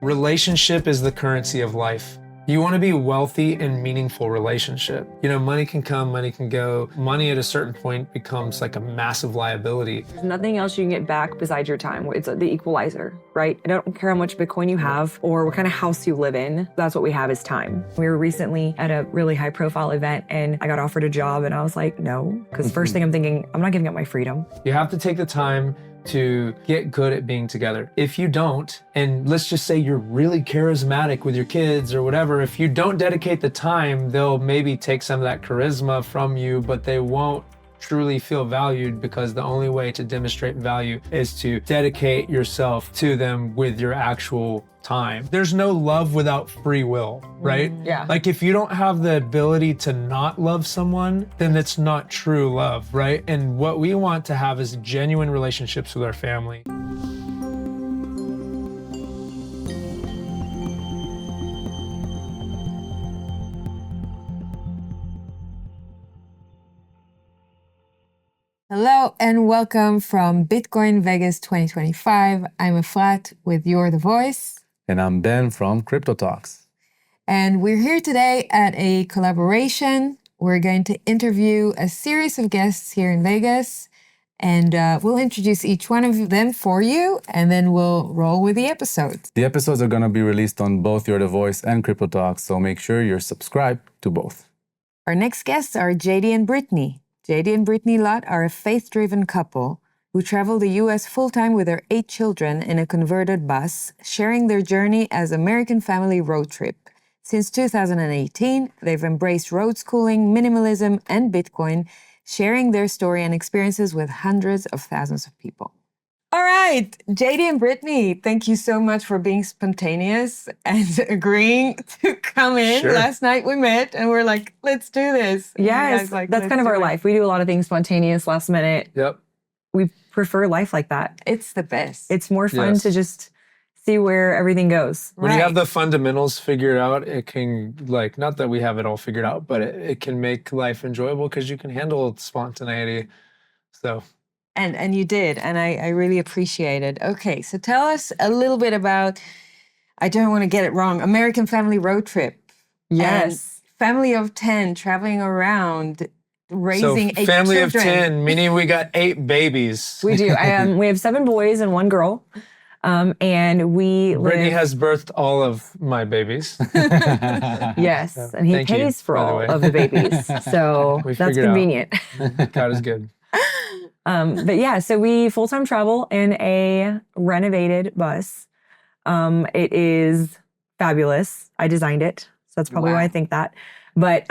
Relationship is the currency of life. You want to be wealthy in meaningful relationship. You know, money can come, money can go. Money at a certain point becomes like a massive liability. There's nothing else you can get back besides your time. It's the equalizer, right? I don't care how much Bitcoin you have or what kind of house you live in. That's what we have is time. We were recently at a really high profile event and I got offered a job and I was like, no. Because first thing I'm thinking, I'm not giving up my freedom. You have to take the time to get good at being together. If you don't, and let's just say you're really charismatic with your kids or whatever, if you don't dedicate the time, they'll maybe take some of that charisma from you, but they won't truly feel valued because the only way to demonstrate value is to dedicate yourself to them with your actual time. There's no love without free will, right? Yeah. Like if you don't have the ability to not love someone, then it's not true love, right? And what we want to have is genuine relationships with our family. Hello and welcome from Bitcoin Vegas 2025. I'm Efrat with You're the Voice. And I'm Ben from Crypto Talks. And we're here today at a collaboration. We're going to interview a series of guests here in Vegas. And we'll introduce each one of them for you, and then we'll roll with the episodes. The episodes are going to be released on both You're the Voice and Crypto Talks, so make sure you're subscribed to both. Our next guests are JD and Britney. JD and Britney Lott are a faith-driven couple who travel the U.S. full-time with their 8 children in a converted bus, sharing their journey as American family road trip. Since 2018, they've embraced road schooling, minimalism, and Bitcoin, sharing their story and experiences with hundreds of thousands of people. All right, JD and Britney, thank you so much for being spontaneous and agreeing to come in. Sure. Last night we met and we're like, let's do this. And you Yes, guys like, that's "Let's kind of do our it." life. We do a lot of things spontaneous, last minute. Yep. We prefer life like that. It's the best. It's more fun Yes. to just see where everything goes. When you have Right. the fundamentals figured out, it can, like, not that we have it all figured out, but it can make life enjoyable because you can handle spontaneity. So And you did, and I really appreciate it. Okay, so tell us a little bit about, I don't want to get it wrong, American Family Road Trip. Yes. And family of 10 traveling around, raising 8 family children. of 10, meaning we got 8 babies. We do. We have 7 boys and 1 girl. And we live... Brittney has birthed all of my babies. Yes, and he Thank you, pays for by the all way. of the babies. So We that's figured out. convenient. God is good. But yeah, so we full-time travel in a renovated bus. It is fabulous. I designed it, so that's probably why I think that. But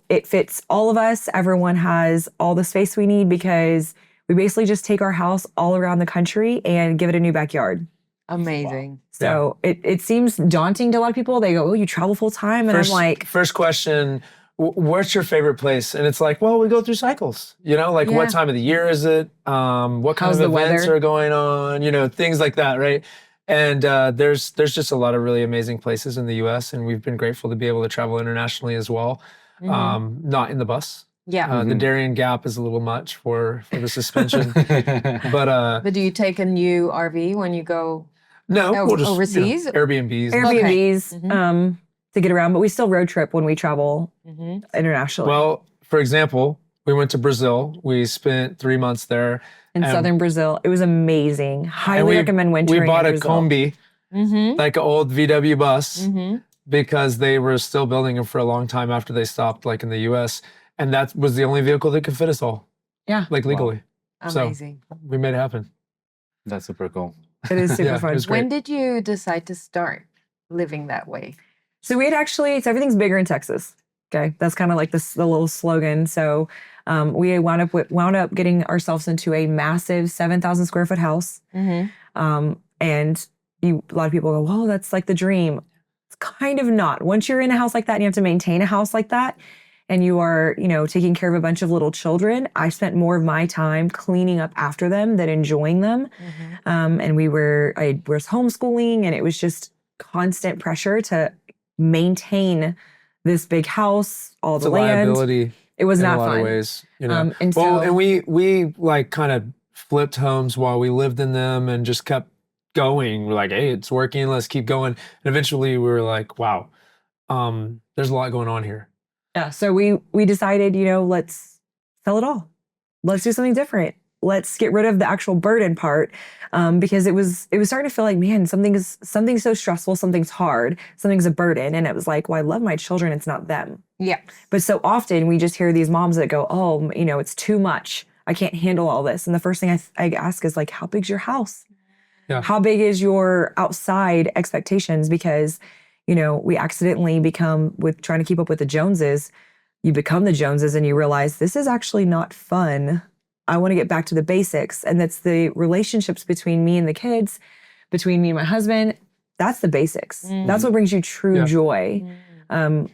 it fits all of us. Everyone has all the space we need because we basically just take our house all around the country and give it a new backyard. Amazing. So it seems daunting to a lot of people. They go, oh, you travel full-time? And I'm like... First question, what's your favorite place? And it's like, well, we go through cycles, you know, like what time of the year is it? What kind How's of the events weather? are going on? You know, things like that, right? And there's just a lot of really amazing places in the U.S. and we've been grateful to be able to travel internationally as well. Not in the bus. Yeah. The Darien Gap is a little much for the suspension. But But do you take a new RV when you go? no, we'll just, overseas? Airbnbs. Airbnbs to get around, but we still road trip when we travel internationally. Well, for example, we went to Brazil. We spent 3 months there. in and- southern Brazil, it was amazing. Highly recommend wintering We bought in a Brazil. Kombi, like an old VW bus, because they were still building them for a long time after they stopped, like in the U.S. And that was the only vehicle that could fit us all. Yeah. Like legally. Amazing. So we made it happen. That's super cool. It is super Yeah, fun. it was great. When did you decide to start living that way? So we had actually, so everything's bigger in Texas. Okay, that's kind of like the little slogan. So we wound up getting ourselves into a massive 7,000 square foot house. And a lot of people go, "Whoa, that's like the dream." It's kind of not. Once you're in a house like that, and you have to maintain a house like that, and you are, taking care of a bunch of little children. I spent more of my time cleaning up after them than enjoying them. And I was homeschooling, and it was just constant pressure to maintain this big house, all It's the a land. liability It was in not a lot fun. of ways. You know? And well, so- and we like kind of flipped homes while we lived in them and just kept going. We're like, hey, it's working. Let's keep going. And eventually we were like, wow, there's a lot going on here. Yeah. So we decided, let's sell it all. Let's do something different. Let's get rid of the actual burden part, because it was starting to feel like, man, something's so stressful, something's hard, something's a burden, and it was like, well, I love my children, it's not them. Yeah. But so often we just hear these moms that go, oh, it's too much. I can't handle all this. And the first thing I ask is like, how big's your house? Yeah. How big is your outside expectations? Because we accidentally become, with trying to keep up with the Joneses, you become the Joneses and you realize this is actually not fun. I want to get back to the basics. And that's the relationships between me and the kids, between me and my husband. That's the basics. That's what brings you true joy. And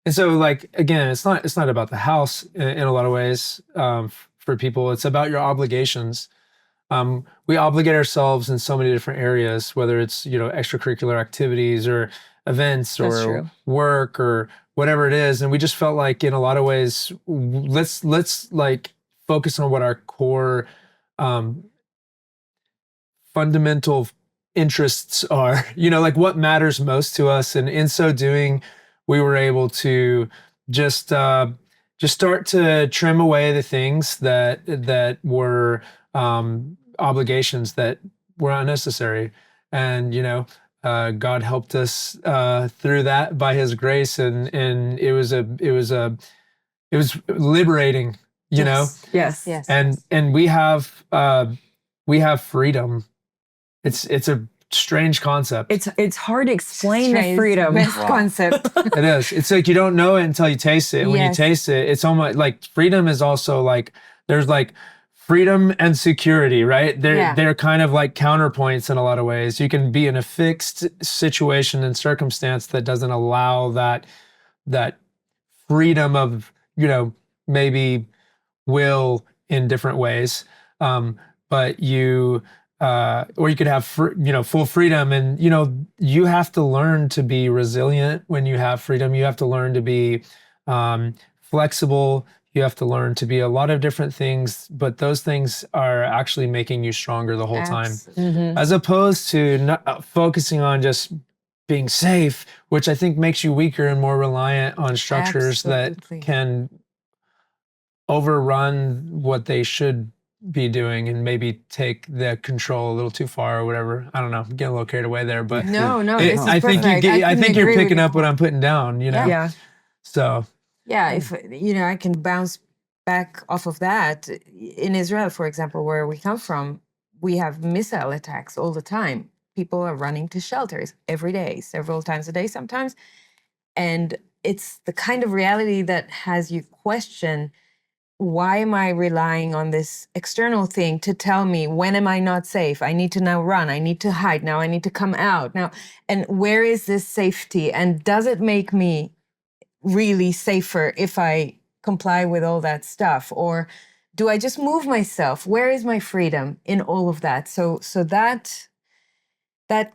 so, like, again, it's not about the house in a lot of ways for people. It's about your obligations. We obligate ourselves in so many different areas, whether it's, extracurricular activities or events or work or whatever it is. And we just felt like in a lot of ways, let's like focus on what our core fundamental interests are, like what matters most to us. And in so doing, we were able to just start to trim away the things that were obligations that were unnecessary. And God helped us through that by His grace, and it was liberating, Yes. and we have freedom. It's a strange concept. It's hard to explain the freedom. Best concept. It is. It's like you don't know it until you taste it. And when you taste it, it's almost like freedom is also like there's like freedom and security, right? They're kind of like counterpoints in a lot of ways. You can be in a fixed situation and circumstance that doesn't allow that freedom of, maybe will in different ways. But you or you could have full freedom, and you have to learn to be resilient when you have freedom. You have to learn to be flexible. You have to learn to be a lot of different things, but those things are actually making you stronger the whole time, as opposed to not focusing on just being safe, which I think makes you weaker and more reliant on structures that can overrun what they should be doing and maybe take the control a little too far or whatever. I don't know. I'm getting a little carried away there, but I think you're picking up what I'm putting down, Yeah. So yeah, if I can bounce back off of that. In Israel, for example, where we come from, we have missile attacks all the time. People are running to shelters every day, several times a day sometimes. And it's the kind of reality that has you question, why am I relying on this external thing to tell me when am I not safe? I need to now run. I need to hide. Now I need to come out. Now, and where is this safety? And does it make me really safer if I comply with all that stuff? Or do I just move myself? Where is my freedom in all of that? So that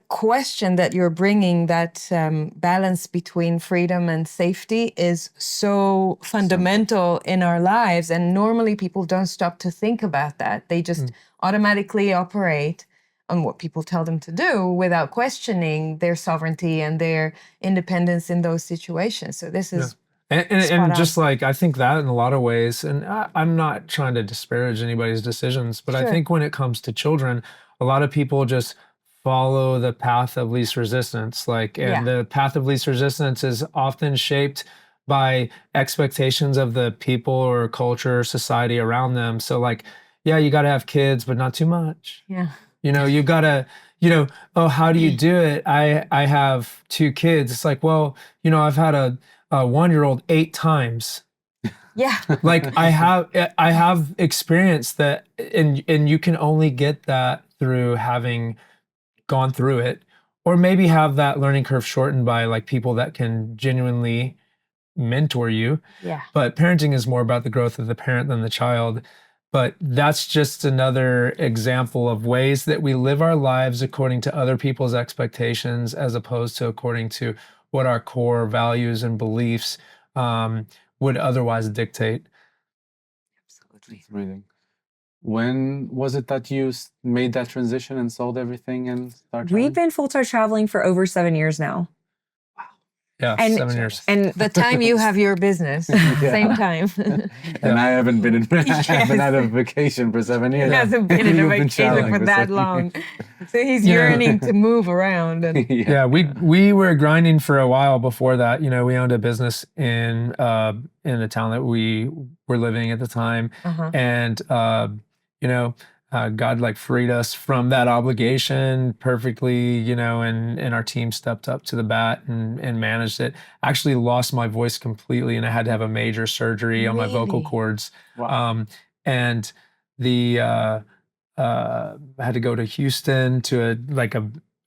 question that you're bringing, that balance between freedom and safety is so fundamental in our lives. And normally people don't stop to think about that. They just automatically operate on what people tell them to do without questioning their sovereignty and their independence in those situations. So this is and just like, I think that in a lot of ways, and I'm not trying to disparage anybody's decisions, but I think when it comes to children, a lot of people just follow the path of least resistance. And the path of least resistance is often shaped by expectations of the people or culture or society around them. So you got to have kids, but not too much. Yeah. You gotta, oh, how do you do it? I have 2 kids. It's like, well, I've had a 1-year-old 8 times. Yeah. I have experienced that, and you can only get that through having gone through it, or maybe have that learning curve shortened by people that can genuinely mentor you. Yeah. But parenting is more about the growth of the parent than the child. But that's just another example of ways that we live our lives according to other people's expectations, as opposed to according to what our core values and beliefs would otherwise dictate. Absolutely. Breathing. When was it that you made that transition and sold everything and started We've traveling? been full-time traveling for over 7 years now. Yeah, And- 7 years. And The time you have your business, same time. And I haven't been I haven't had a vacation for 7 years. He hasn't been in a You've been vacation traveling for that 7 long. years. So he's Yeah. yearning to move around. And Yeah, we were grinding for a while before that. You know, we owned a business in the town that we were living at the time, and you know, God like freed us from that obligation perfectly. You know, and our team stepped up to the bat and managed it. Actually, lost my voice completely, and I had to have a major surgery on my vocal Really? cords. Wow. And the I had to go to Houston to a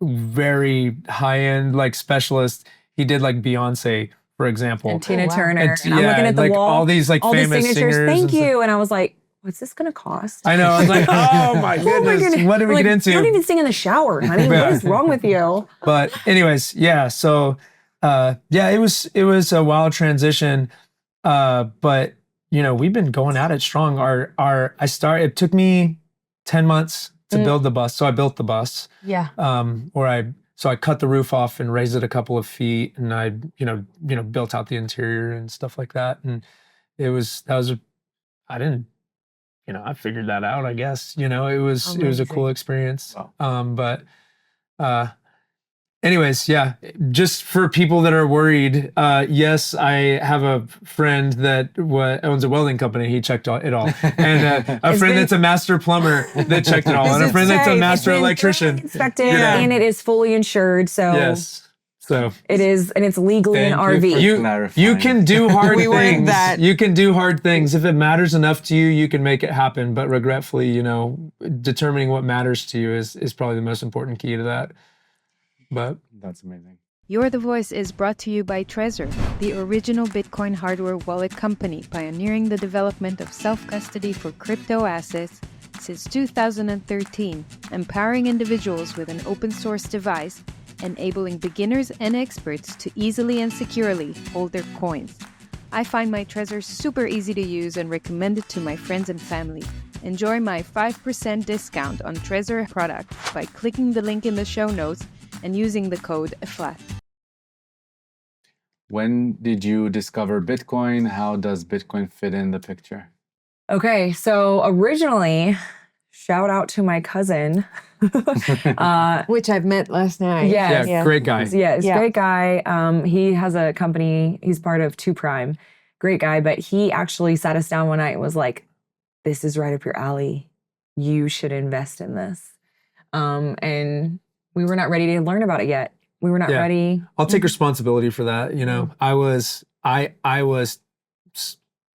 very high-end like specialist. He did like Beyonce, for example. and Tina wow. Turner. And And I'm looking at the like wall. all these like all these famous signatures. singers. Thank and stuff. you. And I was like, what's this going to cost? I know. I was like, oh my goodness, what did we Like, get into? You don't even sing in the shower, honey. What is wrong with you? But anyways, yeah. So yeah, it was a wild transition. But you know, we've been going at it strong. It took me 10 months to build the bus. So I built the bus. yeah. So I cut the roof off and raised it a couple of feet, and I, built out the interior and stuff like that. And I figured that out, I guess. You know, it was a cool Amazing. experience. Wow. But anyways, yeah, just for people that are worried, yes, I have a friend that owns a welding company. He checked it all. And a friend that's a master plumber that checked it all. And a friend that's a master electrician. Inspected, Yeah. and it is fully insured. So Yes. So it is, and it's legally an Thank you RV. for you clarifying. can do hard We weren't things. that- You can do hard things. If it matters enough to you, you can make it happen. But regretfully, determining what matters to you is probably the most important key to that. But That's amazing. You're the Voice is brought to you by Trezor, the original Bitcoin hardware wallet company pioneering the development of self-custody for crypto assets since 2013, empowering individuals with an open source device, enabling beginners and experts to easily and securely hold their coins. I find my Trezor super easy to use and recommend it to my friends and family. Enjoy my 5% discount on Trezor products by clicking the link in the show notes and using the code FLAT. When did you discover Bitcoin? How does Bitcoin fit in the picture? Okay, so originally, shout out to my cousin. Which I've met last night. Yes. yeah, great guy. Yeah, he's a Yeah. great guy. He has a company. He's part of 2Prime. Great guy, but he actually sat us down one night and was like, "This is right up your alley. You should invest in this." And we were not ready to learn about it yet. We were not Yeah. ready. I'll take responsibility for that. I was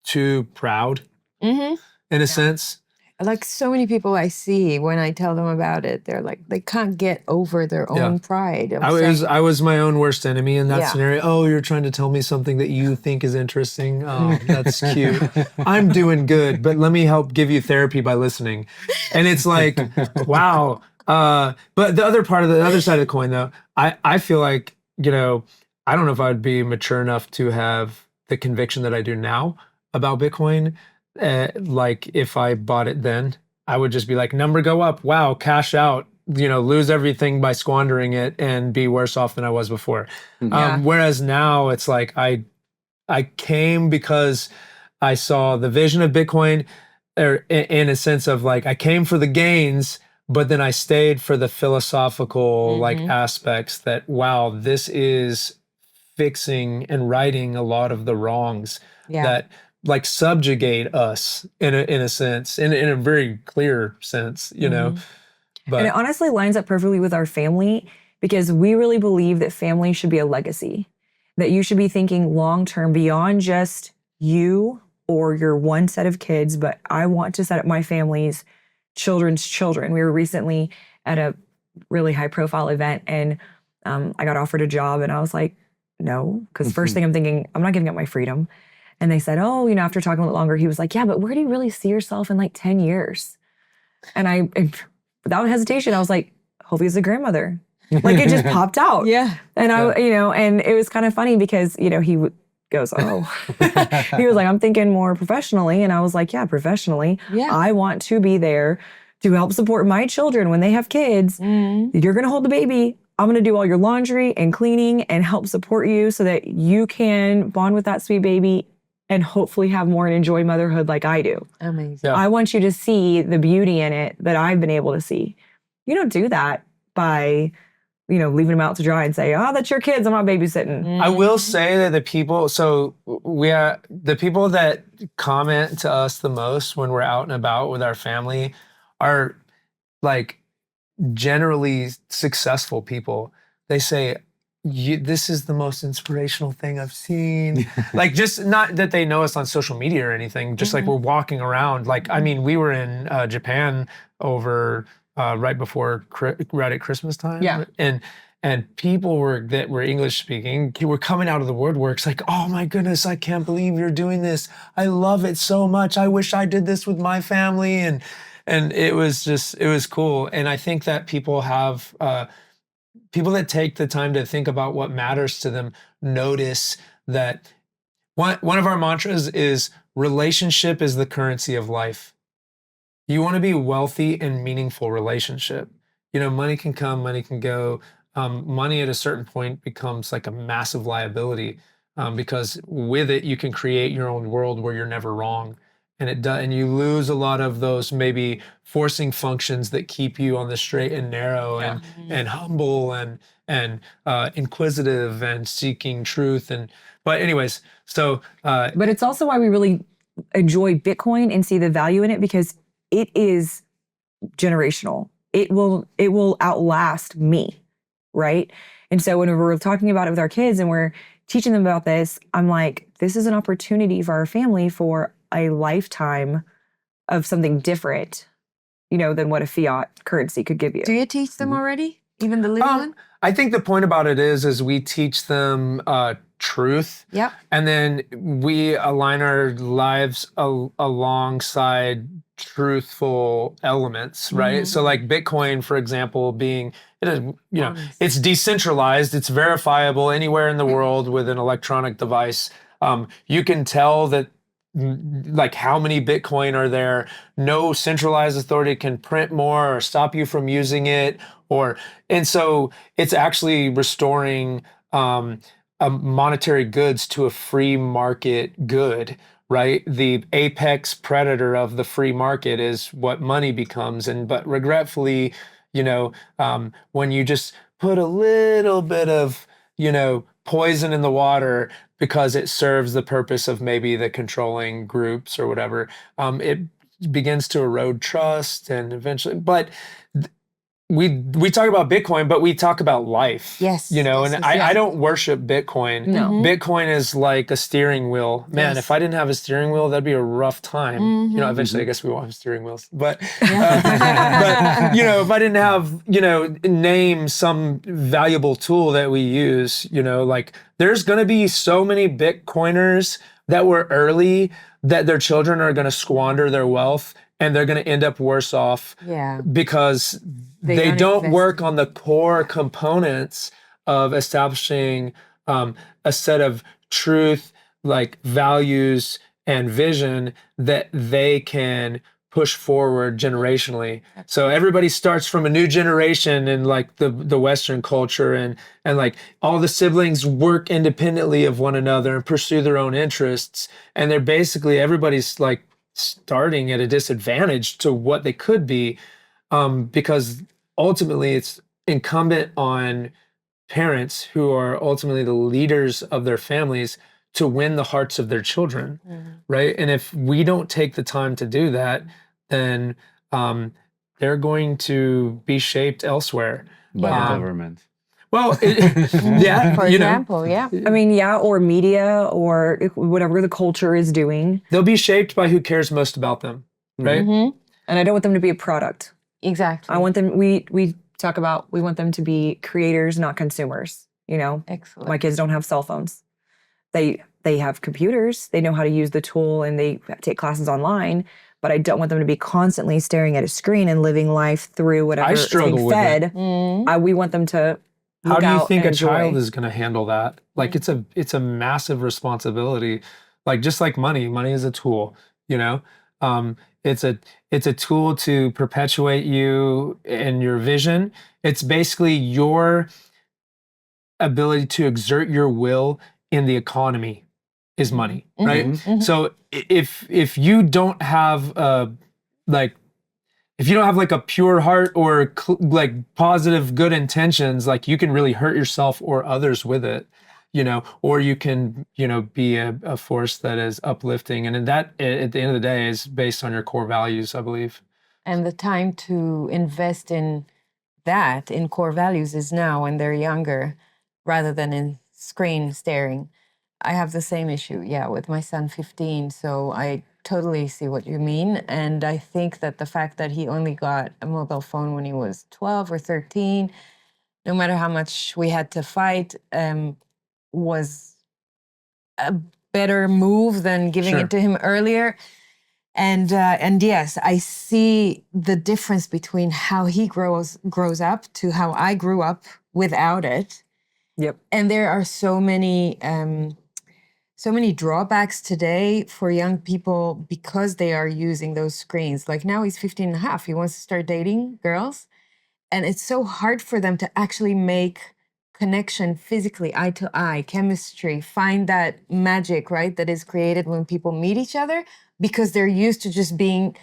too proud Mm-hmm. in a sense. Like so many people I see when I tell them about it, they're like, they can't get over their own pride. of saying- I was my own worst enemy in that Yeah. scenario. Oh, you're trying to tell me something that you think is interesting. Oh, that's cute. I'm doing good, but let me help give you therapy by listening. And it's like, wow. But the other side of the coin, though, I feel like, I don't know if I'd be mature enough to have the conviction that I do now about Bitcoin. Like if I bought it then, I would just be like, number go up. Wow, cash out. Lose everything by squandering it and be worse off than I was before. Yeah. Whereas now it's like I came because I saw the vision of Bitcoin, or in a sense of like I came for the gains, but then I stayed for the philosophical like aspects that, wow, this is fixing and righting a lot of the wrongs that like subjugate us in a sense, in a very clear sense, But And it honestly lines up perfectly with our family because we really believe that family should be a legacy, that you should be thinking long-term beyond just you or your one set of kids, but I want to set up my family's children's children. We were recently at a really high-profile event and I got offered a job and I was like, no, because first thing I'm thinking, I'm not giving up my freedom. And they said, oh, after talking a little longer, he was like, yeah, but where do you really see yourself in like 10 years? And without hesitation, I was like, hopefully as a grandmother. Like it just popped out. Yeah. And and it was kind of funny because, he goes, oh. He was like, I'm thinking more professionally. And I was like, yeah, professionally. Yeah. I want to be there to help support my children when they have kids. You're going to hold the baby. I'm going to do all your laundry and cleaning and help support you so that you can bond with that sweet baby and hopefully have more and enjoy motherhood like I do. Amazing. Yeah. I want you to see the beauty in it that I've been able to see. You don't do that by, leaving them out to dry and say, oh, that's your kids, I'm not babysitting. I will say that the people that comment to us the most when we're out and about with our family are like generally successful people. They say, this is the most inspirational thing I've seen. Like, just not that they know us on social media or anything, just like we're walking around. Like, I mean, we were in Japan over right at Christmas time. Yeah. And people that were English speaking were coming out of the woodworks like, oh my goodness, I can't believe you're doing this. I love it so much. I wish I did this with my family. And it was cool. And I think that people that take the time to think about what matters to them notice that one of our mantras is relationship is the currency of life. You want to be wealthy in meaningful relationship. Money can come, money can go. Money at a certain point becomes like a massive liability because with it, you can create your own world where you're never wrong. And you lose a lot of those maybe forcing functions that keep you on the straight and narrow and humble and inquisitive and seeking truth. But anyways, so. But it's also why we really enjoy Bitcoin and see the value in it, because it is generational. It will outlast me, right? And so when we're talking about it with our kids and we're teaching them about this, I'm like, this is an opportunity for our family for a lifetime of something different, than what a fiat currency could give you. Do you teach them already? Even the little one? I think the point about it is we teach them truth. Yep. And then we align our lives alongside truthful elements, right? So like Bitcoin, for example, being, it is, it's decentralized, it's verifiable anywhere in the world with an electronic device. You can tell that like how many Bitcoin are there. No centralized authority can print more or stop you from using it. And so it's actually restoring monetary goods to a free market good, right? The apex predator of the free market is what money becomes. But regretfully, when you just put a little bit of, poison in the water because it serves the purpose of maybe the controlling groups or whatever, it begins to erode trust and eventually, but we talk about Bitcoin, but we talk about life. Yes. I don't worship Bitcoin. No. Bitcoin is like a steering wheel. Man, if I didn't have a steering wheel, that'd be a rough time. Eventually I guess we won't have steering wheels. But but if I didn't have, name some valuable tool that we use, like there's gonna be so many Bitcoiners that were early that their children are gonna squander their wealth and they're gonna end up worse off because they don't work on the core components of establishing a set of truth, like values and vision that they can push forward generationally. So everybody starts from a new generation in like the Western culture and like all the siblings work independently of one another and pursue their own interests. And they're basically, everybody's like starting at a disadvantage to what they could be because ultimately it's incumbent on parents who are ultimately the leaders of their families to win the hearts of their children, right? And if we don't take the time to do that, then they're going to be shaped elsewhere. By the government. Well, For example, I mean, or media or whatever the culture is doing. they'll be shaped by who cares most about them, right? And I don't want them to be a product. Exactly. I want them, we talk about, we want them to be creators, not consumers, Excellent. My kids don't have cell phones. They have computers, they know how to use the tool and they take classes online, but I don't want them to be constantly staring at a screen and living life through whatever I is struggle being with fed. it. We want them to How look do you out think and a child enjoy. is going to handle that? Like it's a massive responsibility. Like just like money is a tool, you know? Um, it's a tool to perpetuate you and your vision. It's basically your ability to exert your will in the economy is money, right? So if you don't have like if you don't have like a pure heart or like positive good intentions, like you can really hurt yourself or others with it, or you can, be a force that is uplifting. And that at the end of the day is based on your core values, I believe. And the time to invest in that, in core values, is now when they're younger rather than in screen staring. I have the same issue, yeah, with my son 15. So I totally see what you mean. And I think that the fact that he only got a mobile phone when he was 12 or 13, no matter how much we had to fight, was a better move than giving Sure. it to him earlier. And yes, I see the difference between how he grows up to how I grew up without it. Yep. And there are so many drawbacks today for young people because they are using those screens. Like now he's 15 and a half. He wants to start dating girls. And it's so hard for them to actually make connection physically, eye to eye, chemistry, find that magic, right, that is created when people meet each other because they're used to just being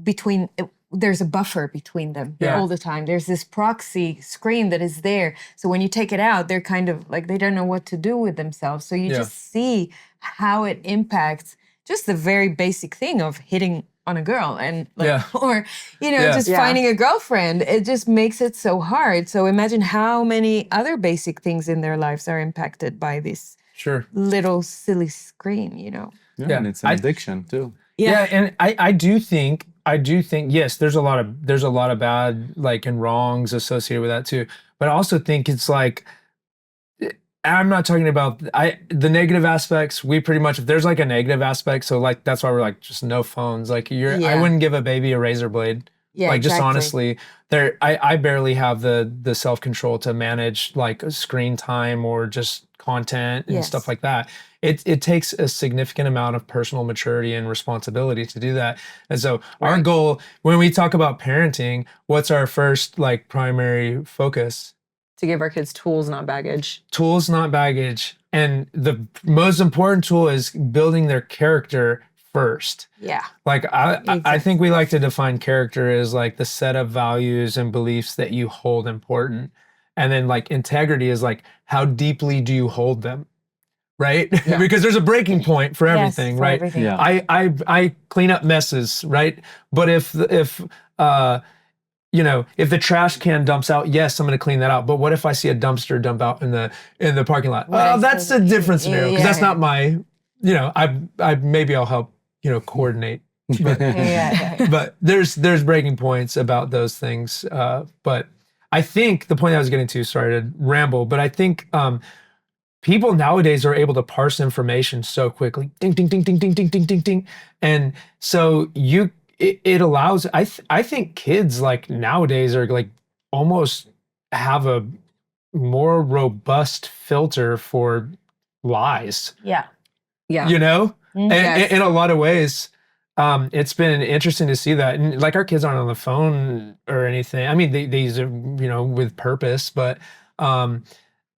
between, there's a buffer between them all the time. There's this proxy screen that is there. So when you take it out, they're kind of like, they don't know what to do with themselves. So you just see how it impacts just the very basic thing of hitting on a girl and or just finding a girlfriend. It just makes it so hard. So imagine how many other basic things in their lives are impacted by this little silly screen, Yeah, and it's an addiction too. Yeah, and I do think yes, there's a lot of bad like and wrongs associated with that too. But I also think it's like I'm not talking about the negative aspects. We pretty much, if there's like a negative aspect, so like that's why we're like just no phones. Like I wouldn't give a baby a razor blade. Yeah, like just exactly. honestly, I barely have the self-control to manage like screen time or just content and stuff like that. It takes a significant amount of personal maturity and responsibility to do that. And so our goal when we talk about parenting, what's our first like primary focus? To give our kids tools, not baggage. Tools, not baggage. And the most important tool is building their character first. Yeah. Like I think we like to define character as like the set of values and beliefs that you hold important. And then like integrity is like how deeply do you hold them? Right? Yeah. Because there's a breaking point for everything, for right? everything. Yeah. I clean up messes, right? But if the trash can dumps out, yes, I'm going to clean that out. But what if I see a dumpster dump out in the parking lot? Well, that's a different scenario because that's not my, I maybe I'll help, coordinate. But, but there's breaking points about those things. But I think the point I was getting to, sorry to ramble, but I think people nowadays are able to parse information so quickly. Ding, ding, ding, ding, ding, ding, ding, ding, ding. And so it allows, I think kids like nowadays are like almost have a more robust filter for lies. Yeah. Yeah. And in a lot of ways, it's been interesting to see that. And like our kids aren't on the phone or anything. I mean, these are, with purpose, but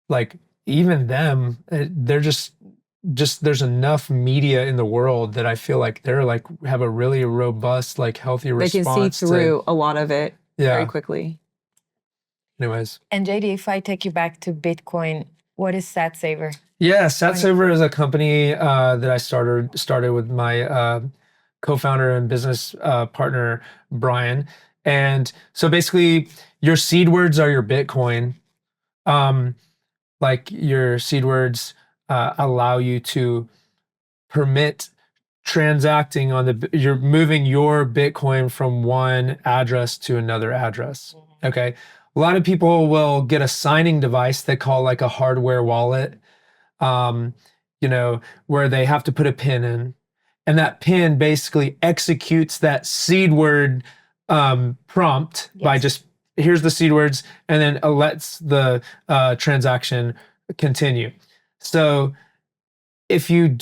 like even them, they're just there's enough media in the world that I feel like they're like have a really robust, like healthy response. They can see through a lot of it very quickly. Anyways. And JD, if I take you back to Bitcoin, what is SatSaver? Yeah, SatSaver is a company that I started with my co-founder and business partner, Brian. And so basically your seed words are your Bitcoin. Like your seed words allow you to permit transacting you're moving your Bitcoin from one address to another address. Okay. A lot of people will get a signing device they call like a hardware wallet, where they have to put a pin in. And that pin basically executes that seed word prompt by just here's the seed words, and then it lets the transaction continue. So if you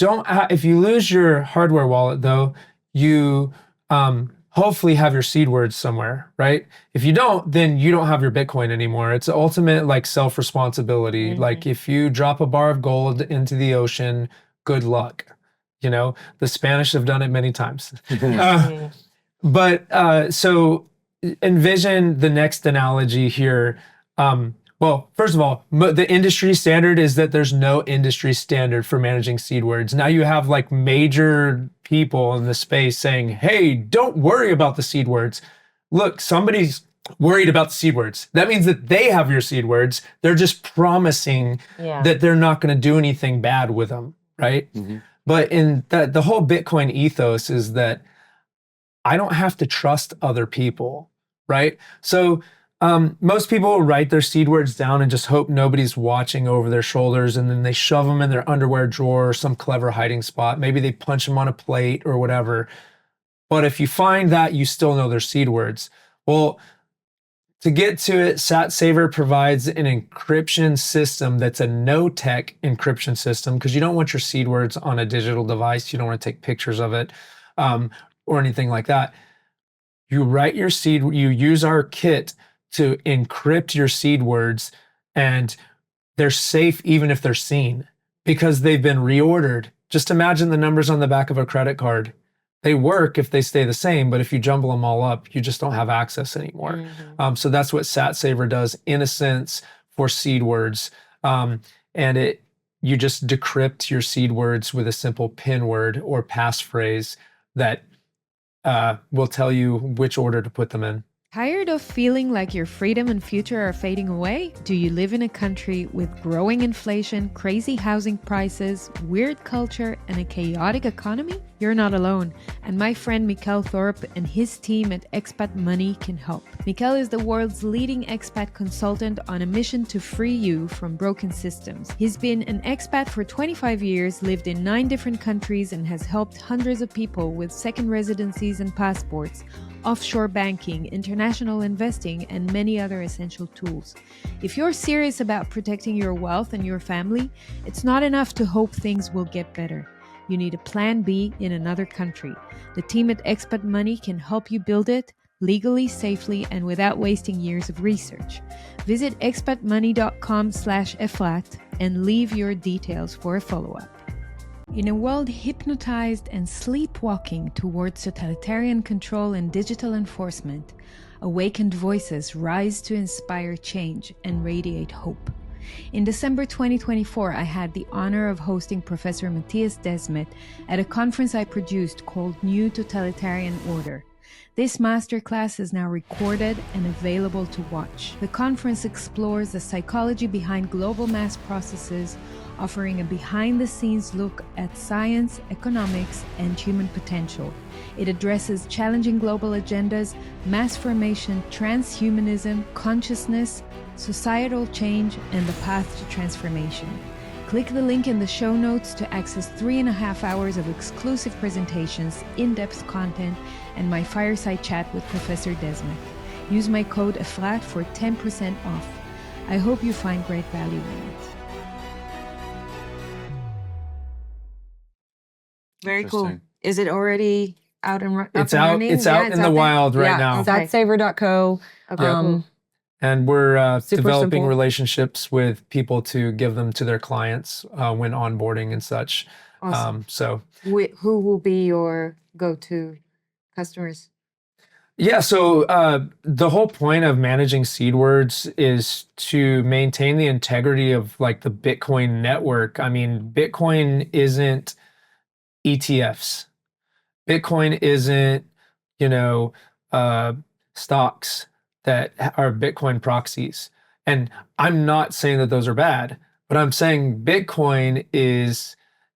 if you lose your hardware wallet though, you hopefully have your seed words somewhere, right? If you don't, then you don't have your Bitcoin anymore. It's ultimate like self-responsibility. Like if you drop a bar of gold into the ocean, good luck. You know, the Spanish have done it many times. So envision the next analogy here. Well, first of all, the industry standard is that there's no industry standard for managing seed words. Now you have like major people in the space saying, hey, don't worry about the seed words. Look, somebody's worried about the seed words. That means that they have your seed words. They're just promising that they're not going to do anything bad with them, right? But in the whole Bitcoin ethos is that I don't have to trust other people, right? So most people write their seed words down and just hope nobody's watching over their shoulders, and then they shove them in their underwear drawer or some clever hiding spot. Maybe they punch them on a plate or whatever. But if you find that, you still know their seed words. Well, to get to it, SatSaver provides an encryption system that's a no-tech encryption system, because you don't want your seed words on a digital device. You don't want to take pictures of it or anything like that. You write your seed, you use our kit to encrypt your seed words, and they're safe even if they're seen because they've been reordered. Just imagine the numbers on the back of a credit card. They work if they stay the same, but if you jumble them all up, you just don't have access anymore. So that's what SatSaver does in a sense for seed words. And you just decrypt your seed words with a simple PIN word or passphrase that will tell you which order to put them in. Tired of feeling like your freedom and future are fading away? Do you live in a country with growing inflation, crazy housing prices, weird culture, and a chaotic economy? You're not alone, and my friend Mikkel Thorpe and his team at Expat Money can help. Mikkel is the world's leading expat consultant on a mission to free you from broken systems. He's been an expat for 25 years, lived in 9 different countries, and has helped hundreds of people with second residencies and passports, offshore banking, international investing, and many other essential tools. If you're serious about protecting your wealth and your family, it's not enough to hope things will get better. You need a plan B in another country. The team at Expat Money can help you build it legally, safely, and without wasting years of research. Visit expatmoney.com/eflat and leave your details for a follow-up. In a world hypnotized and sleepwalking towards totalitarian control and digital enforcement, awakened voices rise to inspire change and radiate hope. In December 2024, I had the honor of hosting Professor Matthias Desmet at a conference I produced called New Totalitarian Order. This masterclass is now recorded and available to watch. The conference explores the psychology behind global mass processes, offering a behind-the-scenes look at science, economics, and human potential. It addresses challenging global agendas, mass formation, transhumanism, consciousness, societal change, and the path to transformation. Click the link in the show notes to access 3.5 hours of exclusive presentations, in-depth content, and my fireside chat with Professor Desmet. Use my code EFLAT for 10% off. I hope you find great value in it. Very cool. Interesting. Is it already out and up It's and out. running? It's out in the wild right Yeah, now. Okay. SatSaver.co. Okay, cool. And we're Super developing simple. relationships with people to give them to their clients when onboarding and such. Awesome. So Who will be your go-to customers? yeah, so the whole point of managing seed words is to maintain the integrity of like the Bitcoin network. I mean, Bitcoin isn't ETFs. Bitcoin isn't, stocks that are Bitcoin proxies. And I'm not saying that those are bad, but I'm saying Bitcoin is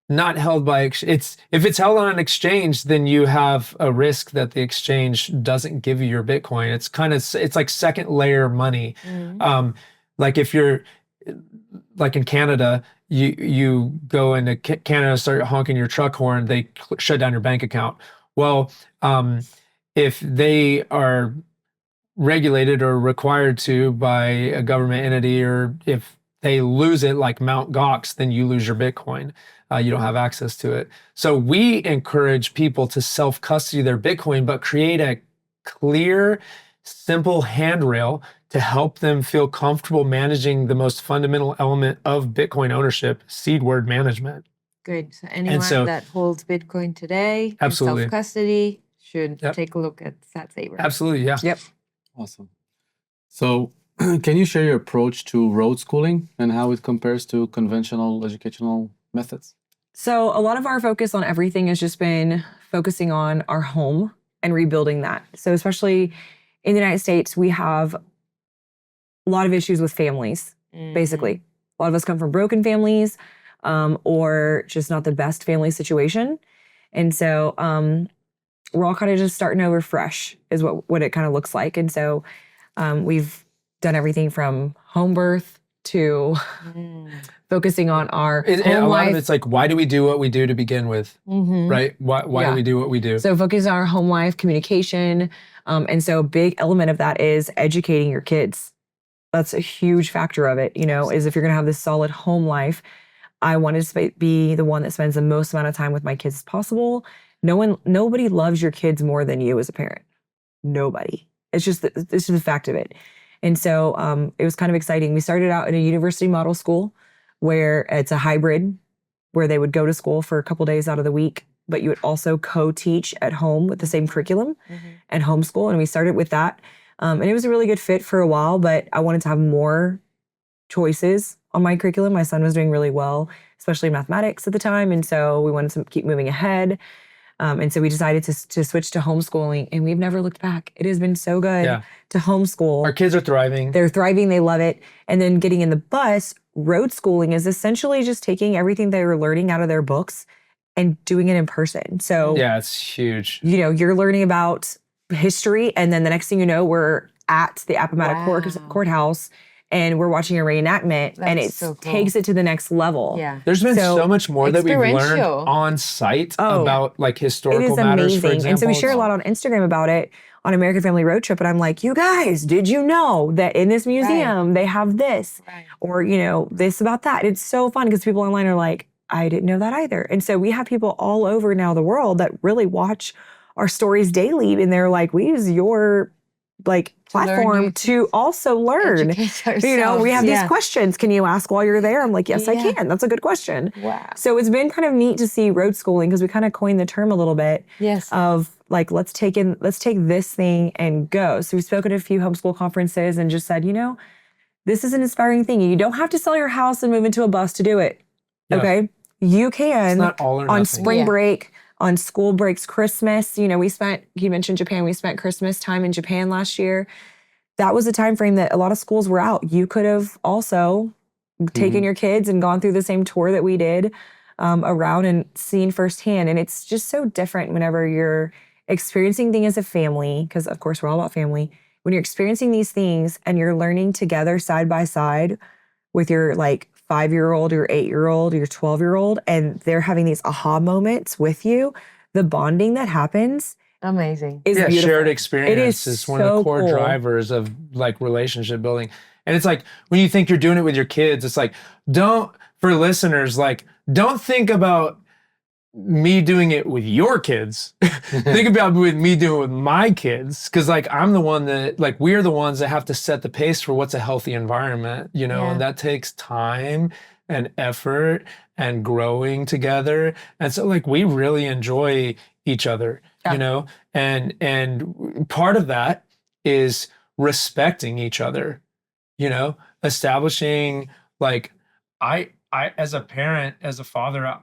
not held by if it's held on an exchange, then you have a risk that the exchange doesn't give you your Bitcoin. It's like second layer money. Like if you're like in Canada, you go into Canada, start honking your truck horn, they shut down your bank account. Well, if they are regulated or required to by a government entity, or if they lose it like Mt. Gox, then you lose your Bitcoin. You don't have access to it. So we encourage people to self-custody their Bitcoin, but create a clear, simple handrail to help them feel comfortable managing the most fundamental element of Bitcoin ownership, seed word management. Good. So anyone so- that holds Bitcoin today, in Absolutely. self-custody, should Yep. take a look at SatSaver. Absolutely, yeah. Yep. Awesome. So, can you share your approach to road schooling and how it compares to conventional educational methods? So a lot of our focus on everything has just been focusing on our home and rebuilding that. So especially in the United States, we have a lot of issues with families, basically. A lot of us come from broken families or just not the best family situation. And so we're all kind of just starting over fresh is what it kind of looks like. And so we've done everything from home birth to focusing on our And home a lot life. of it's like, why do we do what we do to begin with, Mm-hmm. right? Why Yeah. do we do what we do? So focus on our home life, communication. And so a big element of that is educating your kids. That's a huge factor of it, is if you're going to have this solid home life, I wanted to be the one that spends the most amount of time with my kids as possible. Nobody loves your kids more than you as a parent. Nobody. It's just the fact of it. And so it was kind of exciting. We started out in a university model school where it's a hybrid, where they would go to school for a couple days out of the week, but you would also co-teach at home with the same curriculum and homeschool. And we started with that. And it was a really good fit for a while, but I wanted to have more choices on my curriculum. My son was doing really well, especially mathematics at the time. And so we wanted to keep moving ahead. And so we decided to switch to homeschooling, and we've never looked back. It has been so good to homeschool. Our kids are thriving. They're thriving. They love it. And then getting in the bus, road schooling is essentially just taking everything they were learning out of their books and doing it in person. So, Yeah, it's huge. you're learning about history, and then the next thing you know, we're at the Appomattox courthouse, and we're watching a reenactment, and it That's so cool. takes it to the next level. Yeah. There's been so much more that we've learned Experiential. on site Oh, about like It historical is matters, for amazing. example. And so we share a lot on Instagram about it on American Family Road Trip. And I'm like, you guys, did you know that in this museum they have this? Right. Or, this about that. It's so fun because people online are like, I didn't know that either. And so we have people all over now the world that really watch our stories daily. And they're like, we use your platform to also learn. We have these questions. Can you ask while you're there? I'm like, yes, I can. That's a good question. Wow. So it's been kind of neat to see road schooling because we kind of coined the term a little bit Yes. of like, let's take this thing and go. So we've spoken at a few homeschool conferences and just said, this is an inspiring thing. You don't have to sell your house and move into a bus to do it. Yeah. Okay. You can It's not all or on nothing. spring break, on school breaks, Christmas. You mentioned Japan. We spent Christmas time in Japan last year. That was a time frame that a lot of schools were out. You could have also taken your kids and gone through the same tour that we did around and seen firsthand. And it's just so different whenever you're experiencing things as a family, because of course we're all about family. When you're experiencing these things and you're learning together side by side with your 5-year-old, your 8-year-old, your 12-year-old, and they're having these aha moments with you, the bonding that happens Amazing. is beautiful. Shared experience It is one of the so core cool. drivers of relationship building. And it's like when you think you're doing it with your kids, it's like, don't think about me doing it with your kids. Think about me doing it with my kids. Cause I'm the one that we're the ones that have to set the pace for what's a healthy environment, and that takes time and effort and growing together. And so we really enjoy each other, and part of that is respecting each other, establishing I as a parent, as a father,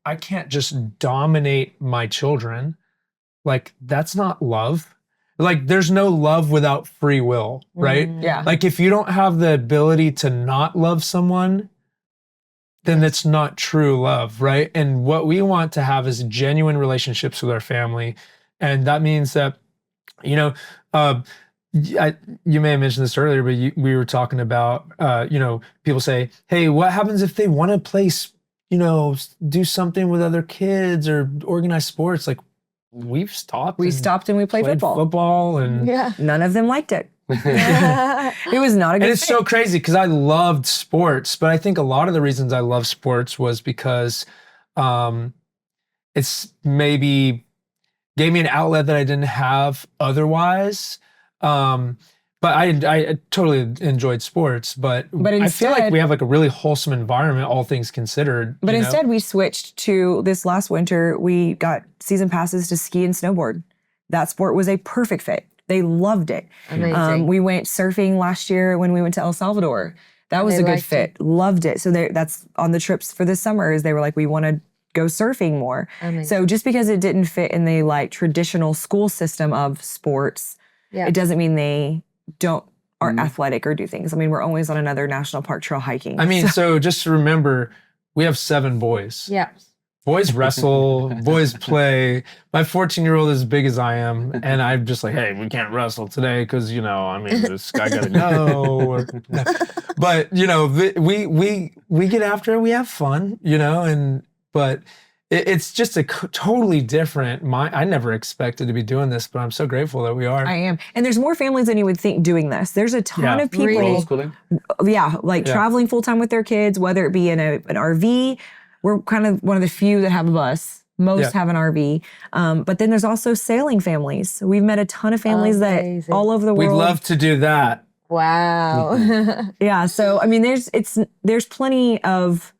I can't just dominate my children. That's not love. There's no love without free will, right? Yeah. If you don't have the ability to not love someone, then that's not true love, right? And what we want to have is genuine relationships with our family. And that means that, you may have mentioned this earlier, but we were talking about, people say, hey, what happens if they want to play, do something with other kids or organize sports? We stopped. We stopped and we played football. And None of them liked it. It was not a good And it's fit. so crazy because I loved sports, but I think a lot of the reasons I love sports was because it's maybe gave me an outlet that I didn't have otherwise. But I totally enjoyed sports, but I feel like instead- we have like a really wholesome environment, all things considered. But you know? instead, we switched to this last winter. We got season passes to ski and snowboard. That sport was a perfect fit. They loved it. Amazing. We went surfing last year when we went to El Salvador. That was They a good liked fit. Loved it. So that's on the trips for this summer. Is they were like, we want to go surfing more. Amazing. So just because it didn't fit in the like traditional school system of sports, Yeah. it doesn't mean they aren't athletic or do things. I mean, we're always on another national park trail hiking. I mean, so just to remember, we have 7 boys. Yeah. Boys wrestle, boys play. My 14-year-old is as big as I am, and I'm just like, hey, we can't wrestle today because I mean, this guy got to go. But we get after it. We have fun, but it's just a totally different. I never expected to be doing this, but I'm so grateful that we are. I am. And there's more families than you would think doing this. There's a ton of people. Really? Homeschooling? Traveling full time with their kids, whether it be in an RV. We're kind of one of the few that have a bus. Most have an RV. But then there's also sailing families. We've met a ton of families Amazing. that all over the We'd world. love to do that. Wow. Yeah. So I mean, there's plenty of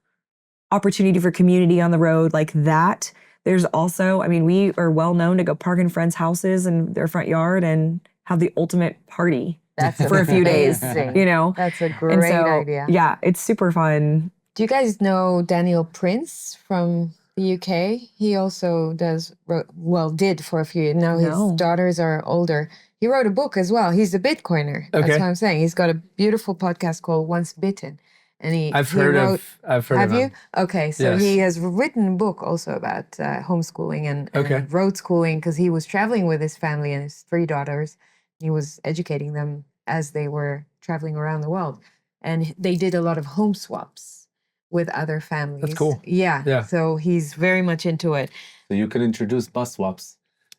opportunity for community on the road like that. There's also, I mean, we are well known to go park in friends' houses and their front yard and have the ultimate party That's for a few days. amazing. That's a great idea. Yeah, it's super fun. Do you guys know Daniel Prince from the UK? He also did for a few years. Now his No. daughters are older. He wrote a book as well. He's a Bitcoiner. That's Okay. what I'm saying. He's got a beautiful podcast called Once Bitten. And I've heard of Have him. you? Okay, so Yes. he has written a book also about homeschooling and Okay. road schooling because he was traveling with his family and his 3 daughters. He was educating them as they were traveling around the world. And they did a lot of home swaps with other families. That's cool. Yeah. Yeah. So he's very much into it. So you can introduce bus swaps.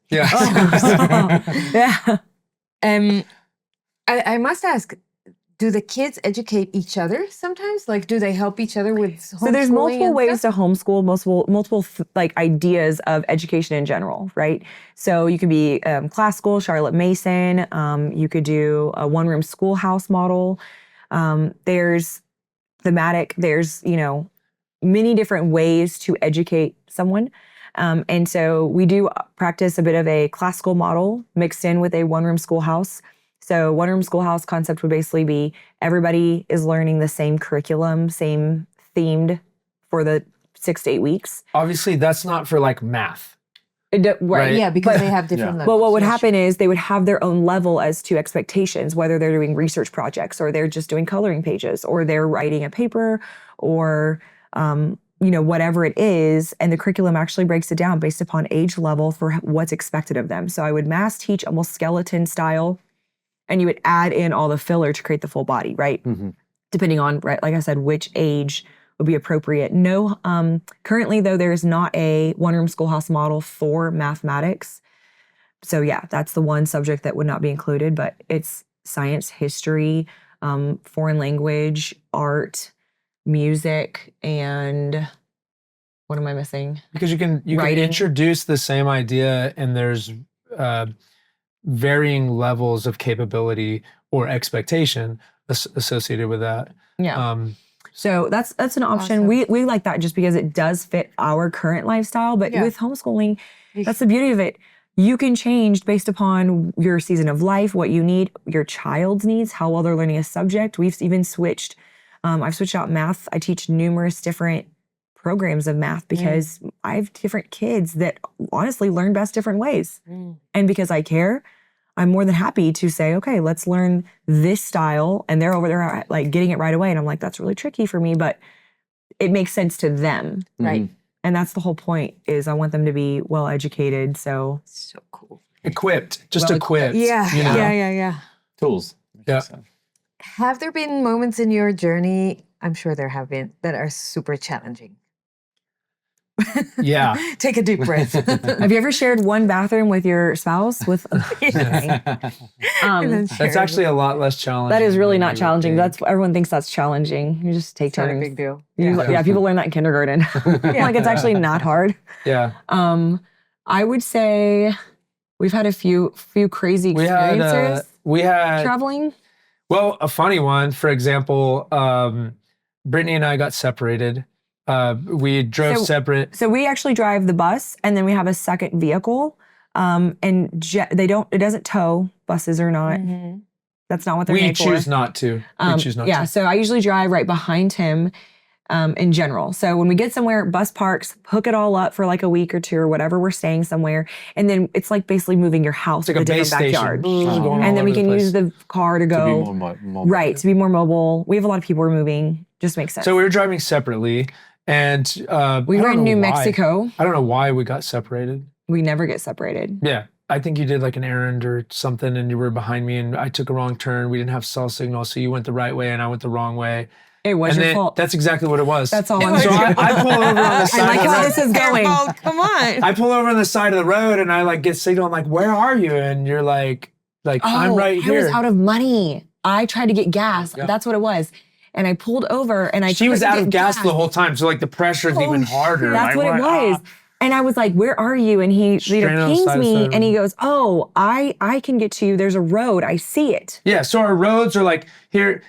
Yeah. Yeah. I must ask, do the kids educate each other sometimes? Like, do they help each other with homeschooling? So there's multiple and ways stuff? to homeschool, multiple like ideas of education in general, right? So you could be classical, Charlotte Mason. You could do a one-room schoolhouse model. There's thematic. There's many different ways to educate someone. And so we do practice a bit of a classical model mixed in with a one-room schoolhouse. So one-room schoolhouse concept would basically be everybody is learning the same curriculum, same themed for the 6 to 8 weeks. Obviously, that's not for like math. Right. Yeah, because But- they have different levels. But what would Yeah, happen is they would have their own level as to expectations, whether they're doing research projects or they're just doing coloring pages or they're writing a paper or whatever it is. And the curriculum actually breaks it down based upon age level for what's expected of them. So I would mass teach almost skeleton style, and you would add in all the filler to create the full body, right? Mm-hmm. Depending on, right, like I said, which age would be appropriate. No, currently though, there is not a one-room schoolhouse model for mathematics. So yeah, that's the one subject that would not be included, but it's science, history, foreign language, art, music, and what am I missing? Because you can Writing. introduce the same idea, and there's varying levels of capability or expectation associated with that. Yeah. So that's an option. Awesome. We like that just because it does fit our current lifestyle. But Yeah. with homeschooling, that's the beauty of it. You can change based upon your season of life, what you need, your child's needs, how well they're learning a subject. We've even switched. I've switched out math. I teach numerous different programs of math because I have different kids that honestly learn best different ways. And because I care, I'm more than happy to say, okay, let's learn this style. And they're over there like getting it right away. And I'm like, that's really tricky for me, but it makes sense to them. Right. And that's the whole point is I want them to be well educated. So So cool. Equipped, just Well equipped. Yeah. you know? Yeah. Tools. Yeah. Have there been moments in your journey, I'm sure there have been, that are super challenging? Yeah. Take a deep breath. Have you ever shared one bathroom with your spouse? That's actually a lot less challenging. That is really than not you would challenging. think. That's everyone thinks that's challenging. You just take It's not a turns. big deal. Yeah, people learn that in kindergarten. Like it's actually not hard. Yeah. I would say we've had a few crazy experiences We had traveling. well, a funny one. For example, Brittany and I got separated. We drove separate. So we actually drive the bus, and then we have a second vehicle. It doesn't tow. Buses are not. That's not what they're We made for. choose not to. We choose not Yeah, to. so I usually drive right behind him in general. So when we get somewhere, bus parks, hook it all up for like a week or two or whatever, we're staying somewhere. And then it's like basically moving your house It's to like a a different base backyard. station. Going all And then we over the can place. use the car to go. To be more mobile. Right, to be more mobile. We have a lot of people we're moving. Just makes sense. So we were driving separately, and we I were don't in New know why. Mexico. I don't know why we got separated. We never get separated. Yeah. I think you did like an errand or something and you were behind me and I took a wrong turn. We didn't have cell signal, so you went the right way and I went the wrong way. It was And your then fault. that's exactly what it was. That's all I'm So saying. I pull over on the side I like of the how road. this is going. Come on. I pull over on the side of the road and I like get signal. I'm like, where are you? And you're like I'm right I here. was out of money. I tried to get gas. Yeah. That's what it was. And I pulled over and She was tried to out of get gas the whole time. So like the pressure's even harder. That's Like, what it was. And I was like, where are you? And he Straight on the pings side of me the- and he goes, oh, I can get to you. There's a road. I see it. Yeah, so our roads are like here.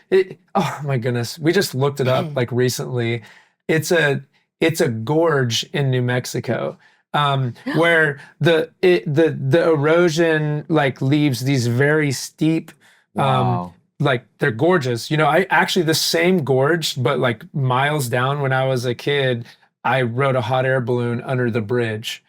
Oh my goodness, we just looked it up like recently. It's a gorge in New Mexico where the erosion like leaves these very steep. Wow. Like they're gorgeous. You know, I actually the same gorge, but like miles down when I was a kid, I rode a hot air balloon under the bridge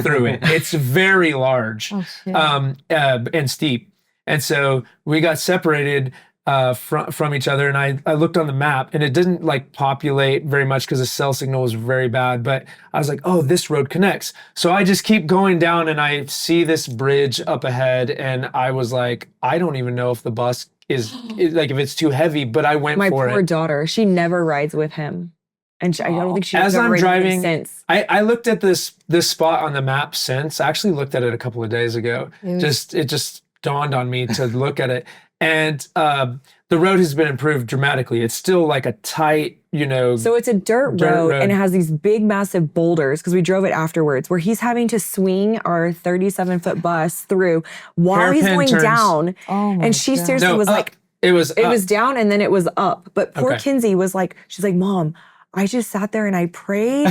through it. It's very large and steep. And so we got separated from each other. And I looked on the map and it didn't like populate very much because the cell signal was very bad. But I was like, oh, this road connects. So I just keep going down and I see this bridge up ahead. And I was like, I don't even know if the bus is like if it's too heavy, but I went My for poor it. daughter, she never rides with him. And I don't think she's As ever I'm ridden with him driving, since. I looked at this spot on the map since. I actually looked at it a couple of days ago. It just dawned on me to look at it. And the road has been improved dramatically. It's still like a tight, you know. So it's a dirt road and it has these big, massive boulders because we drove it afterwards where he's having to swing our 37-foot bus through while he's Hairpin going turns. down. Oh my And she God. seriously was up. like, It was down and then it was up. But poor Okay. Kinsey was like, she's like, Mom, I just sat there and I prayed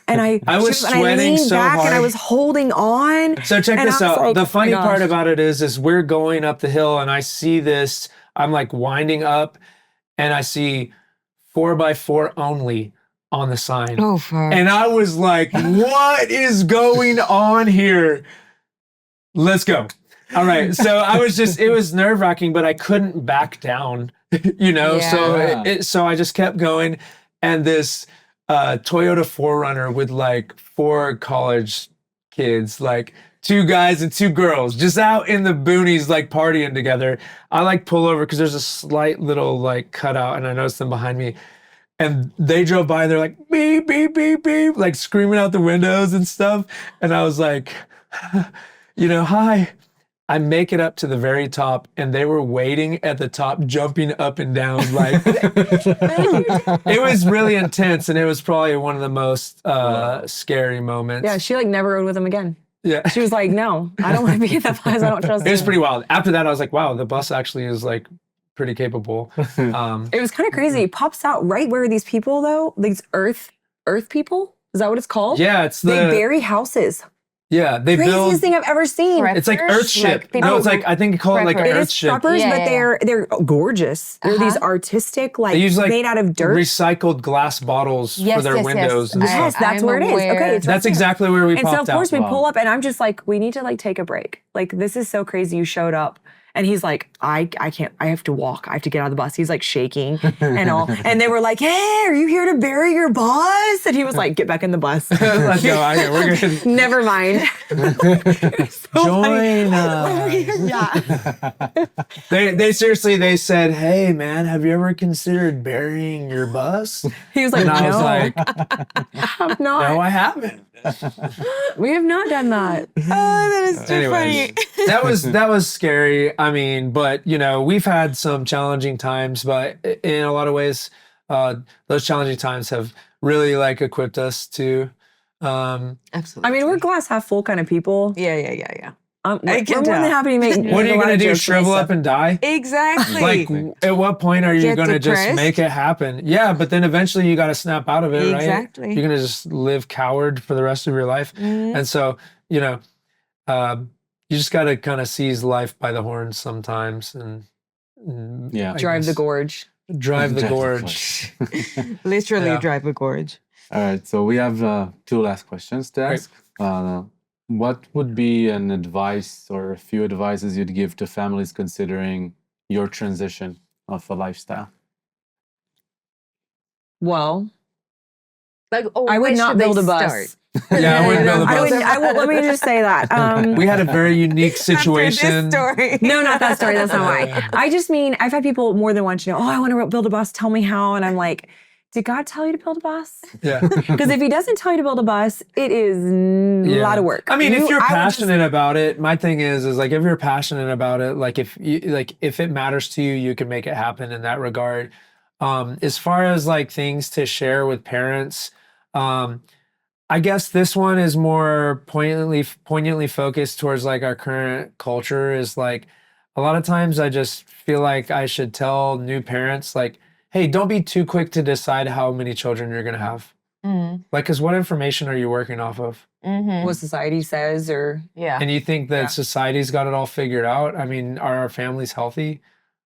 and I was and I sweating leaned so back and I hard. was holding on. So check And this I was out. like, The oh funny my part gosh. about it is we're going up the hill and I see this, I'm like winding up and I see 4x4 only on the sign. Oh, fuck. And I was like, what is going on here? Let's go. All right. So I was just, it was nerve wracking, but I couldn't back down, you know? Yeah. So I just kept going. And this Toyota 4Runner with like 4 college kids, like 2 guys and 2 girls, just out in the boonies, like partying together. I like pull over because there's a slight little like cutout and I noticed them behind me. And they drove by, they're like, beep, beep, beep, beep, like screaming out the windows and stuff. And I was like, you know, hi. I make it up to the very top and they were waiting at the top, jumping up and down. Like, it was really intense and it was probably one of the most scary moments. Yeah, she like never rode with him again. Yeah. She was like, no, I don't want to be in that bus. I don't trust It was him. pretty wild. After that, I was like, wow, the bus actually is like pretty capable. It was kind of crazy. It pops out right where these people though, these earth people, is that what it's called? Yeah, it's They the, bury houses. yeah, they Craziest build, thing I've ever seen. it's like Earthship. people No, it's who- like, I think you call it like Preppers. It is Earthship. preppers, Yeah, but yeah, they're gorgeous. They're these artistic, like, They use like made out of dirt. recycled glass bottles for Yes, their yes, windows yes. and stuff. Yes, that's I'm where it is. aware. Okay, it's right That's there. exactly where we And so popped of course out. we pull up and I'm just like, we need to like take a break. Like this is so crazy you showed up. And he's like, I can't, I have to walk. I have to get out of the bus. He's like shaking and all. And they were like, hey, are you here to bury your boss? And he was like, get back in the bus. Let's go. Okay, we're good. Never mind. Join us. Yeah. They seriously, they said, hey man, have you ever considered burying your bus? He was like, And I was no, like, I have not. no, I haven't. We have not done that. Oh, that is too Anyways, funny. that was scary. I mean, but you know, we've had some challenging times, but in a lot of ways, those challenging times have really like equipped us to. Absolutely. I mean, we're glass half full kind of people. Yeah. We're I can more than tell. happy to make. What are you gonna do? Shrivel up and die? Exactly. Like, at what point are you Get gonna just depressed? make it happen? Yeah, but then eventually you got to snap out of it, right? Exactly. You're gonna just live coward for the rest of your life, Mhm. and so you know, you just got to kind of seize life by the horns sometimes, and Yeah. I Drive the guess gorge. drive the Drive the gorge. Literally Yeah. drive a gorge. All right, so we have 2 last questions to Great. ask. What would be an advice or a few advices you'd give to families considering your transition of a lifestyle? Well, Like, I would not build a bus. Yeah, I wouldn't build a I bus. wouldn't. Let me just say that. We had a very unique After situation. this story. No, not that story. That's not why. I just mean I've had people more than once, I want to build a bus. Tell me how. And I'm like, did God tell you to build a bus? Yeah. Because if He doesn't tell you to build a bus, it is a lot of work. I mean, if you're I would passionate about it, my thing is like if you're passionate about it, like if it matters to you, you can make it happen in that regard. As far as like things to share with parents, I guess this one is more poignantly focused towards like our current culture. Is like a lot of times I just feel like I should tell new parents like, hey, don't be too quick to decide how many children you're gonna have. Mm. Like, because what information are you working off of? Mm-hmm. what society says, or Yeah. And you think that Yeah. society's got it all figured out? I mean, are our families healthy?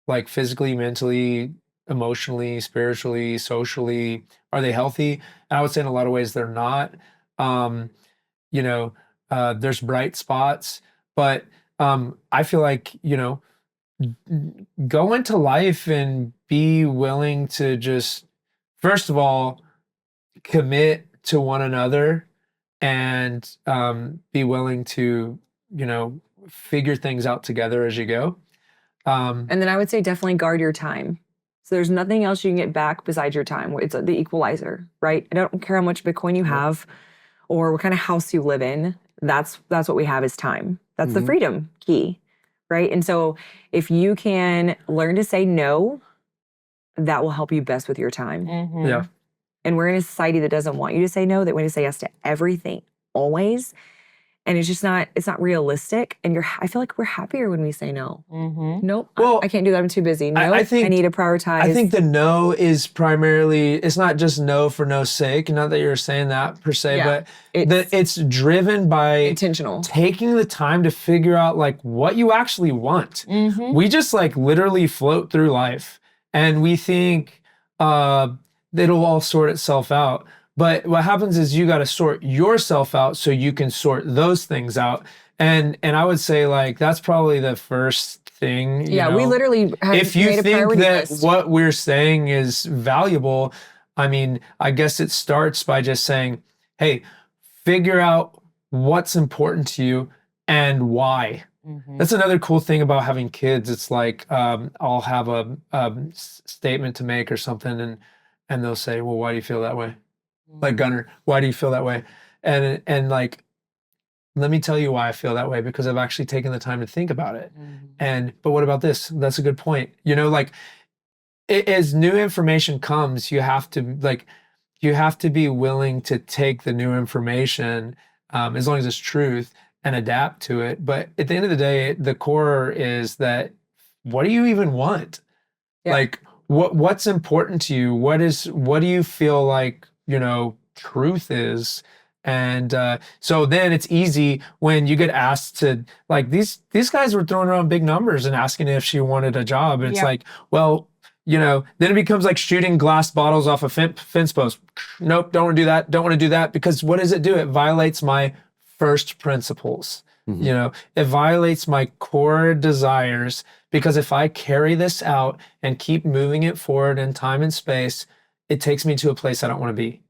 Like physically, mentally, emotionally, spiritually, socially, are they healthy? And I would say in a lot of ways they're not. You know, there's bright spots, but I feel like, go into life and be willing to just, first of all, commit to one another and be willing to, figure things out together as you go. and then I would say definitely guard your time. So there's nothing else you can get back besides your time. It's the equalizer, right? I don't care how much Bitcoin you have or what kind of house you live in. That's what we have is time. That's the Mhm. freedom key, right? And so if you can learn to say no, that will help you best with your time. Mm-hmm. Yeah. And we're in a society that doesn't want you to say no, that want to say yes to everything, always. And it's not realistic. And I feel like we're happier when we say no. Mm-hmm. Nope, Well, I can't do that. I'm too busy. No, I think- I need to prioritize. I think the no is primarily, it's not just no for no sake. Not that you're saying that per se, Yeah, but it's it's driven by intentional. taking the time to figure out like what you actually want. Mm-hmm. We just like literally float through life and we think it'll all sort itself out. But what happens is you got to sort yourself out so you can sort those things out. And I would say like that's probably the first thing. Yeah, you we know? literally have If made you a think priority that list. what we're saying is valuable, I mean, I guess it starts by just saying, hey, figure out what's important to you and why. Mm-hmm. That's another cool thing about having kids. It's like I'll have a statement to make or something, and they'll say, "Well, why do you feel that way?" Like Gunner, why do you feel that way? And like, let me tell you why I feel that way because I've actually taken the time to think about it. Mm-hmm. But what about this? That's a good point. Like as new information comes, you have to be willing to take the new information as long as it's truth and adapt to it. But at the end of the day, the core is that what do you even want? Yeah. Like what's important to you? What do you feel like, truth is? And so then it's easy when you get asked to, like, these guys were throwing around big numbers and asking if she wanted a job. And it's Yeah. like, well, then it becomes like shooting glass bottles off a fence post. Nope, don't want to do that. Don't want to do that because what does it do? It violates my first principles. Mhm. You know, it violates my core desires, because if I carry this out and keep moving it forward in time and space, it takes me to a place I don't want to be.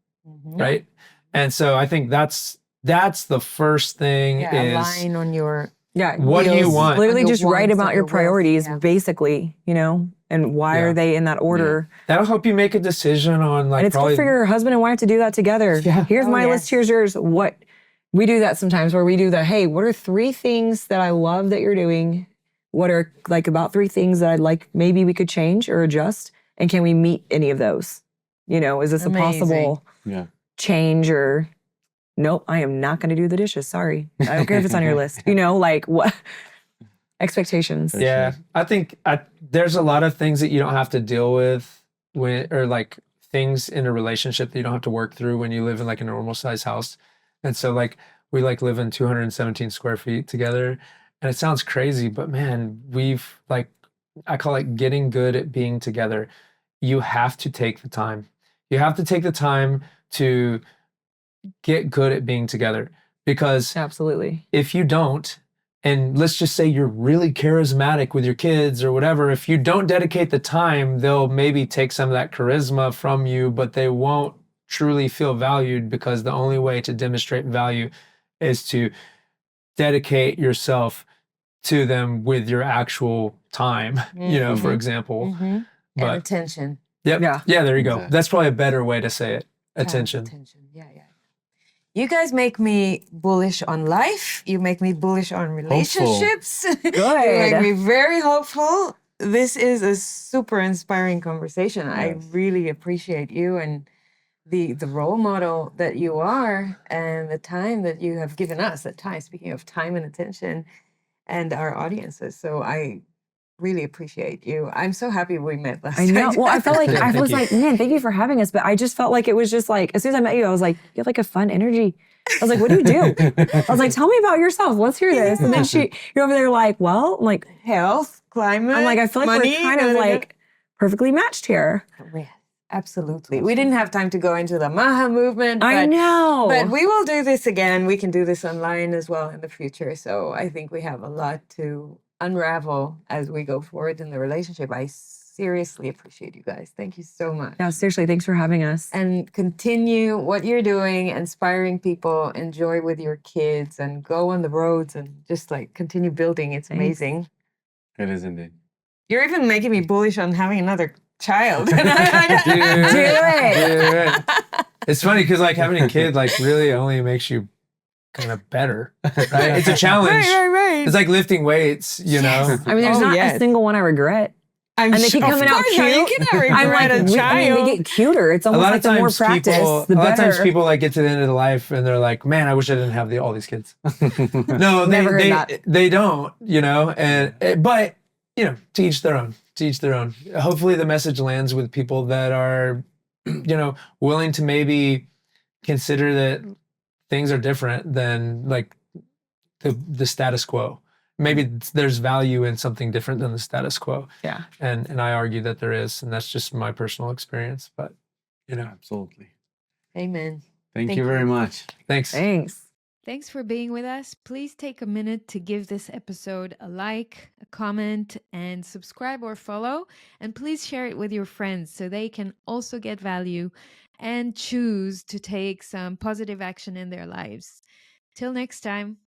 Right. And so I think that's the first thing Yeah, is align on your Yeah. what do you wills, want? Literally on just write wants, about on your wills. priorities, Yeah. basically, you know, and why Yeah. are they in that order? That'll help you make a decision on like And it's probably good for your husband and wife to do that together. Yeah. Here's Oh, my list, yes. here's yours. What we do that sometimes, where we do the, hey, what are 3 things that I love that you're doing? What are like about 3 things that I'd like maybe we could change or adjust? And can we meet any of those? You know, is this Amazing. a possible Yeah. change, or nope, I am not going to do the dishes. Sorry. I don't care if it's on your list. You know, like what expectations. Yeah, I think there's a lot of things that you don't have to deal with or like things in a relationship that you don't have to work through when you live in like a normal size house. And so like we like live in 217 square feet together, and it sounds crazy, but man, we've like, I call it getting good at being together. You have to take the time. You have to take the time to get good at being together, because Absolutely. if you don't, and let's just say you're really charismatic with your kids or whatever, if you don't dedicate the time, they'll maybe take some of that charisma from you, but they won't truly feel valued, because the only way to demonstrate value is to dedicate yourself to them with your actual time, you know, for example. And But attention. yep. Yeah. Yeah, there you go. Exactly. That's probably a better way to say it. Attention. Attention. Yeah. You guys make me bullish on life. You make me bullish on relationships. You make me very hopeful. This is a super inspiring conversation. I really appreciate you and the role model that you are, and the time that you have given us. That time, speaking of time and attention, and our audiences. So I really appreciate you. I'm so happy we met last I know. time. Well, I felt like Yeah, I thank was you. like, man, thank you for having us. But I just felt like it was just like, as soon as I met you, I was like, you have like a fun energy. I was like, what do you do? I was like, tell me about yourself. Let's hear this. And then you're over there like, well, I'm like, Health, climate. I'm like, I feel like money, we're kind of like perfectly matched here. Yeah, absolutely. We didn't have time to go into the Maha movement. I know. But we will do this again. We can do this online as well in the future. So I think we have a lot to unravel as we go forward in the relationship. I seriously appreciate you guys. Thank you so much. Yeah, seriously, thanks for having us. And continue what you're doing, inspiring people, enjoy with your kids, and go on the roads and just like continue building. It's amazing. It is indeed. You're even making me bullish on having another child. Do it. It's funny because like having a kid like really only makes you kind of better, right? It's a challenge. Right. It's like lifting weights, you know? I mean, there's not a single one I regret. I'm And they keep sure- coming of out course not. You cute. cannot regret a child. they get cuter. It's A almost lot like of the more times practice, people, the a lot of times better. people like get to the end of their life and they're like, man, I wish I didn't have all these kids. No, Never heard that. they don't, you know, and but you know, to each their own. To each their own. Hopefully the message lands with people that are, you know, willing to maybe consider that things are different than like the status quo. Maybe there's value in something different than the status quo. Yeah. And I argue that there is, and that's just my personal experience. But you know, Absolutely. Amen. Thank you very much. thanks. Thanks. Thanks for being with us. Please take a minute to give this episode a like, a comment, and subscribe or follow. And please share it with your friends so they can also get value and choose to take some positive action in their lives. Till next time.